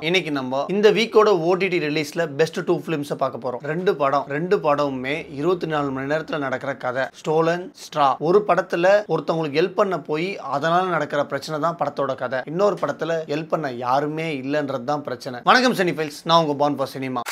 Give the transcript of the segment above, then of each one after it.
இன்னைக்கு நம்ம இந்த வீக்கோட ஓடிடி ரிலீஸ்ல பெஸ்ட் 2 ஃபிலிம்ஸ் பார்க்க போறோம். ரெண்டு படமுமே 24 மணி நேரத்துல நடக்கிற கதை. Stolon straw. ஒரு படத்துல ஒருத்தவங்களுக்கு ஹெல்ப் பண்ண போய் அதனால நடக்கிற பிரச்சனை தான் படத்தோட கதை. இன்னொரு படத்துல ஹெல்ப் பண்ண யாருமே இல்லன்றது தான் பிரச்சனை. வணக்கம் சினிஃபைல்ஸ், நான் உங்க பான் ஃபார் சினிமா.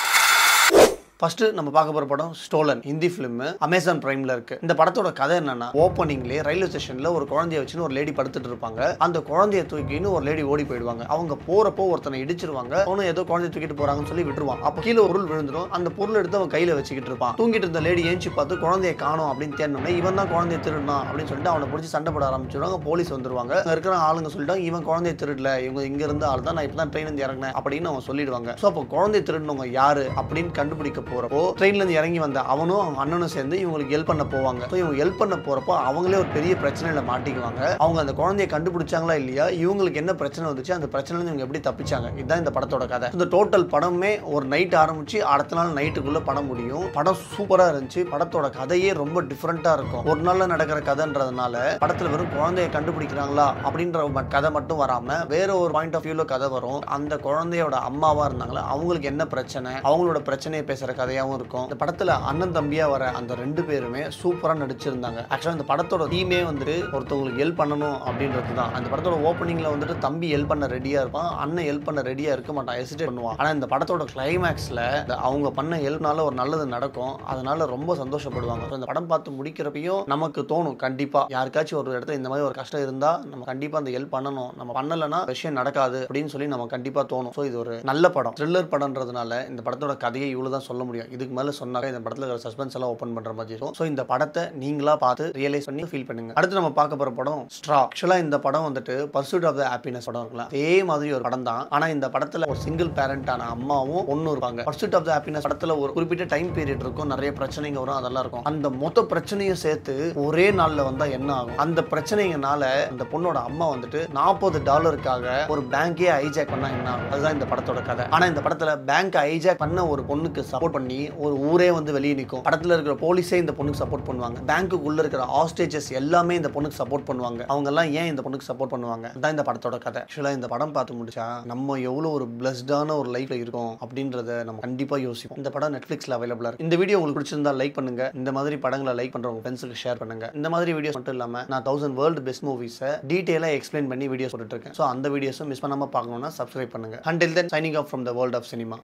ஃபர்ஸ்ட் நம்ம பார்க்க போற படம் ஸ்டோலன். ஹிந்தி ஃபிலிம், அமேசான் பிரைம்ல இருக்கு. இந்த படத்தோட கதை என்னன்னா, ஓப்பனிங்லேயே ரயில்வே ஸ்டேஷன்ல ஒரு குழந்தைய வச்சுன்னு ஒரு லேடி படுத்துட்டு இருப்பாங்க. அந்த குழந்தைய தூக்கின்னு ஒரு லேடி ஓடி போயிடுவாங்க. அவங்க போறப்போ ஒருத்தனை இடிச்சிருவாங்க. அவனும் ஏதோ குழந்தைய தூக்கிட்டு போறாங்கன்னு சொல்லி விட்டுருவான். அப்போ கீழே பொருள் விழுந்துடும். அந்த பொருள் எடுத்து அவன் கையில வச்சுக்கிட்டு இருப்பான். தூங்கிட்டு இருந்த லேடி ஏஞ்சி பார்த்து குழந்தைய காணோம் அப்படின்னு தேடணும்னா இவன் தான் குழந்தைய திருடனா அப்படின்னு சொல்லிட்டு அவனை பிடிச்சி சண்டை போட ஆரம்பிச்சிருவாங்க. போலீஸ் வந்துருவாங்க. அங்க இருக்கிற ஆளுங்க சொல்லிட்டாங்க, இவன் குழந்தைய திருடல, இவங்க இங்க இருந்த ஆள் தான், நான் இப்பதான் ட்ரெயின் இருந்து இறங்கினேன் அப்படின்னு அவன் சொல்லிடுவாங்க. ஸோ அப்போ குழந்தைய திருடனவங்க யாரு அப்படின்னு கண்டுபிடிக்க போறப்போ ட்ரெயின்ல இறங்கி வந்த அவனும் அவங்க அண்ணனும் சேர்ந்து இவங்களுக்கு ஹெல்ப் பண்ண போவாங்க. இவங்க ஹெல்ப் பண்ண போறப்போ அவங்களே ஒரு பெரிய பிரச்சனையில மாட்டிக்குவாங்க. அவங்க அந்த குழந்தையை கண்டுபிடிச்சாங்களா இல்லையா, இவங்களுக்கு என்ன பிரச்சனை வந்துச்சு, அந்த பிரச்சனை இவங்க எப்படி தப்பிச்சாங்க, இதுதான் இந்த படத்தோட கதை. இந்த டோட்டல் படமே ஒரு நைட் ஆரம்பிச்சு அடுத்த நாள் நைட்டுக்குள்ள படம் முடியும். படம் சூப்பரா இருந்துச்சு. படத்தோட கதையே ரொம்ப டிஃபரெண்டா இருக்கும். ஒரு நாள்ல நடக்கிற கதைன்றதுனால படத்துல வெறும் குழந்தையை கண்டுபிடிக்கிறாங்களா அப்படின்ற கதை மட்டும் வராம வேற ஒரு பாயிண்ட் ஆஃப் வியூல கதை வரும். அந்த குழந்தையோட அம்மாவா இருந்தாங்களா அவங்களுக்கு என்ன பிரச்சனை, அவங்களோட பிரச்சனையை பேசுற கதையாவும் இருக்கும். படத்துல அண்ணன் தம்பியா வர அந்த ரெண்டு பேருமே சூப்பரா நடிச்சிருந்தாங்க. ஆக்சுவலா இந்த படத்தோட தீமே வந்துட்டு ஒருத்தவங்களுக்கு ஹெல்ப் பண்ணணும் அப்படின்றது தான். அந்த படத்தோட ஓப்பனிங்ல வந்துட்டு தம்பி ஹெல்ப் பண்ண ரெடியா இருப்பான், அண்ணன் ஹெல்ப் பண்ண ரெடியா இருக்க மாட்டான், ஹெசிடேட் பண்ணுவான். ஆனா இந்த படத்தோட கிளைமேக்ஸ்ல அவங்க பண்ண ஹெல்ப்னால ஒரு நல்லது நடக்கும். அதனால ரொம்ப சந்தோஷப்படுவாங்க. இந்த படம் பார்த்து முடிக்கிறப்பையும் நமக்கு தோணும், கண்டிப்பா யாருக்காச்சும் ஒரு இடத்துல இந்த மாதிரி ஒரு கஷ்டம் இருந்தா நம்ம கண்டிப்பா அந்த ஹெல்ப் பண்ணணும், நம்ம பண்ணலன்னா விஷயம் நடக்காது அப்படின்னு சொல்லி நம்ம கண்டிப்பா தோணும். ஸோ இது ஒரு நல்ல படம், த்ரில்லர் படம்ன்றதுனால இந்த படத்தோட கதையை இவ்வளவுதான் சொல்ல முடியும். இதுக்கு மேல சொன்னாக்க இந்த படத்துல இருக்கிற சஸ்பென்ஸ் எல்லாம் ஓபன் பண்ற மாதிரி இருக்கும். சோ இந்த படத்தை நீங்களா பார்த்து ரியலைஸ் பண்ணி ஃபீல் பண்ணுங்க. அடுத்து நம்ம பார்க்க போற படம் ஸ்ட்ரா. ஆக்சுவலா இந்த படம் வந்துட்டு பர்சூட் ஆஃப் தி ஹாப்பினஸ் படம் இருக்கலாம், அதே மாதிரி ஒரு படம் தான். ஆனா இந்த படத்துல ஒரு சிங்கிள் பேரண்டான அம்மாவும் பொண்ணும் இருப்பாங்க. பர்சூட் ஆஃப் தி ஹாப்பினஸ் படத்துல ஒரு குறிப்பிட்ட டைம் பீரியட் இருக்கும், நிறைய பிரச்சனைங்க வரும், அதெல்லாம் இருக்கும். அந்த மொத்த பிரச்சனையும் சேர்த்து ஒரே நாள்ல வந்தா என்ன ஆகும், அந்த பிரச்சனைங்கனால அந்த பொண்ணோட அம்மா வந்துட்டு $40 ஒரு பேங்கே ஹைஜாக் பண்ணா என்ன ஆகும், அதுதான் இந்த படத்தோட கதை. ஆனா இந்த படத்துல பேங்க் ஹைஜாக் பண்ண ஒரு பொண்ணுக்கு சப்போர்ட் பண்ணி ஒரு ஊரே வந்து வெளியே நிற்கும். படத்துல இருக்கிற போலீஸே இந்த பொண்ணுக்கு சப்போர்ட் பண்ணுவாங்க. பேங்க்குள்ள இருக்கிற ஹாஸ்டேஜஸ் எல்லாமே இந்த பொண்ணுக்கு சப்போர்ட் பண்ணுவாங்க. அவங்க எல்லாம் ஏன் இந்த பொண்ணுக்கு சப்போர்ட் பண்ணுவாங்க, அதான் இந்த படத்தோட கதை. ஆக்சுவலா இந்த படம் பார்த்து முடிச்சா நம்ம எவ்வளவு ஒரு பிளஸ்டான ஒரு லைஃப்ல இருக்கோம் அப்படின்றத நம்ம கண்டிப்பா யோசிப்போம். இந்த படம் நெட்ஃபிளிக்ஸ்ல அவைலபிளா இருக்கு. இந்த வீடியோ உங்களுக்கு பிடிச்சிருந்தா லைக் பண்ணுங்க. இந்த மாதிரி படங்களை லைக் பண்றவங்க ஃப்ரெண்ட்ஸ்க்கு ஷேர் பண்ணுங்க. இந்த மாதிரி வீடியோஸ் மட்டும் இல்லாம நான் 1000 வேர்ல்டு பெஸ்ட் மூவிஸை டீடைலா எக்ஸ்பிளைன் பண்ணி வீடியோஸ் போட்டுட்டு இருக்கேன். ஸோ அந்த வீடியோஸும் மிஸ் பண்ணாம பார்க்கணும்னா சப்ஸ்கிரைப் பண்ணுங்க. Until then, signing off from the world of cinema.